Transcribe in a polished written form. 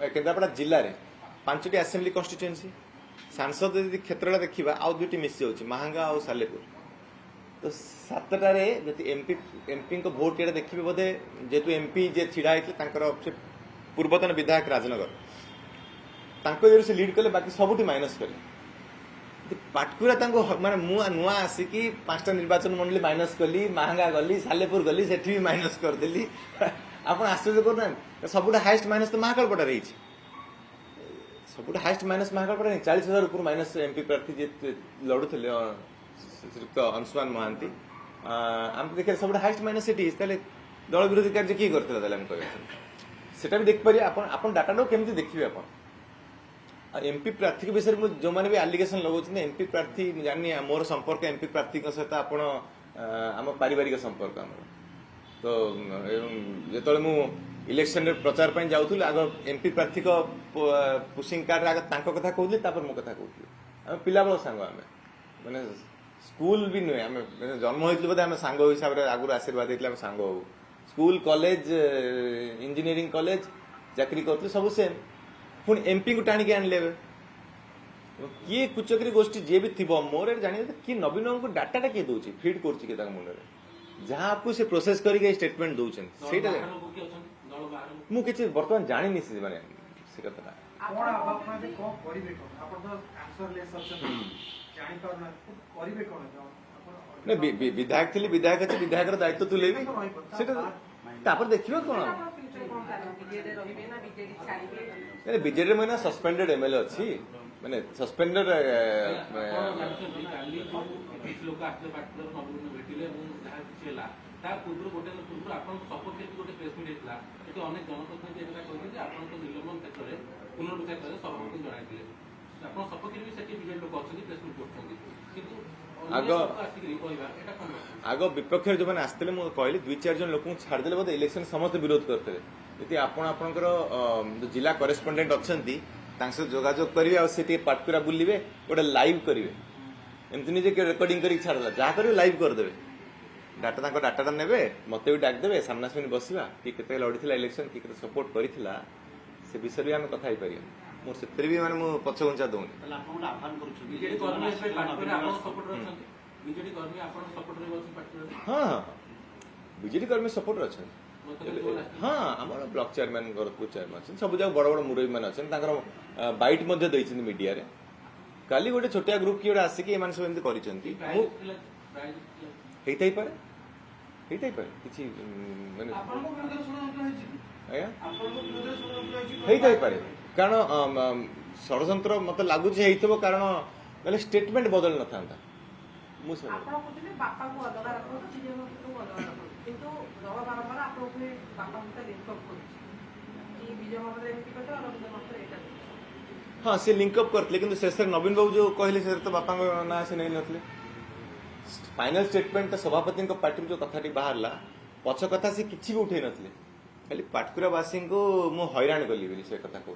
केन्द्रापड़ा जिले में 5टी assembly constituency सांसद यदि क्षेत्र देखा आउ 2टी मिसी जाऊँ महांगा और सालेपुर तो 7टारे एमपी को भोट ये देखिए बोधे जेहेतु एमपी जे छिड़ा होते पूर्वतन विधायक राजनगर से लीड कले बाकी सबुठी माइनस कले पाटकुरा माने नुआ आसिकी 5टा निर्वाचन मंडली माइनस कली महांगा गली सालेपुर गली से भी माइनस करदेली आप आश्चर्य करना सबुठ हाइस्ट माइनस तो महाकालपटा रही सबुठ हाइस्ट माइनस महाकालपटा 40,000 ऊपर माइनस एमपी प्रार्थी जे लड़ुले श्रीयुक्त अंशुमान महांती आम देखिए सब हाइस्ट माइनस से दल विरोधी कार्य किए करता भी देखिपारे आप डाटा केमती देखिए आप एमपी प्रार्थी के विषय में जो मैंने भी आलिगेसन लगाऊँ एमपी प्रार्थी जानी मोर संपर्क एमपी प्रार्थी सहित आप आम पारिवारिक संपर्क आम तो जो मु इलेक्शन प्रचार पर जाऊँ आग एमपी प्रार्थी को पुशिंग कार्ड आग कथा कहूली मो कथा कहूली आम पिला बेल सांग आम मैंने स्कूल भी नुहे आम जन्म होती बोधे आम सांग हिसाब से आगुरी आशीर्वाद होता सांग हो स्कूल कॉलेज इंजीनियरिंग कॉलेज चाकरी करते सब सेम पुणी एमपी को टाणी आनले किए कुचक्री गोष्ठी जी भी थी मोर जानी किए नवीन को डाटा किए दौर फिड कर मुंडे जहाँ आपको से प्रोसेस करके स्टेटमेंट दौरान मुझे बर्तमान जानी से माने से कथा विधायक थी विधायक अच्छे विधायक दायित्व तुलेबी देखिए कौन बीजेडी में सस्पेंडेड एमएलए अच्छी मैंने सस्पेंडेड आग विपक्ष जो मैंने आसते कहली 2-4 जन लोक छाड़देले बोधे इलेक्शन समस्त विरोध करते यदि आपणकर जिला करेस्पंडेंट अच्छा जोगाजोग करेंगे आ पाटकुरा बुलवे गोटे लाइव करेंगे एमती निजे रेकर्डिंग कर छाड़ा जहाँ करेंगे लाइव करदे डाटा डाटा ने मत भी डाकदे सामना सामने बसवा कि लड़ी इलेक्शन कि सपोर्ट करता से विषय भी आम कथा पार मोर से भी मैंने पछघुंचा दौनी हाँ बीजेडी कर्मी सपोर्ट अच्छा हाँ आम ब्लॉक चेयरमैन गोरखपुर चेयरमैन सब जगह बड़ बड़ मुरबी मैंने अच्छा बैट मीडिया रे काली गोटे छोटिया ग्रुप किए आसिक सब एमती कर कारण षड़यंत्र मत लगुच कारण स्टेटमेंट बदल न था हाँ सी लिंकअप करते कि शेष नवीन बाबू जो कहले से तो बापा ना से नहीं नथले फाइनल स्टेटमेंट सभापति पार्टी जो कथाटी बाहरला पछ कथा से किसी भी उठे नथले खाली पाटकुरावासी को मु हैरान कली से कथा कहूँ।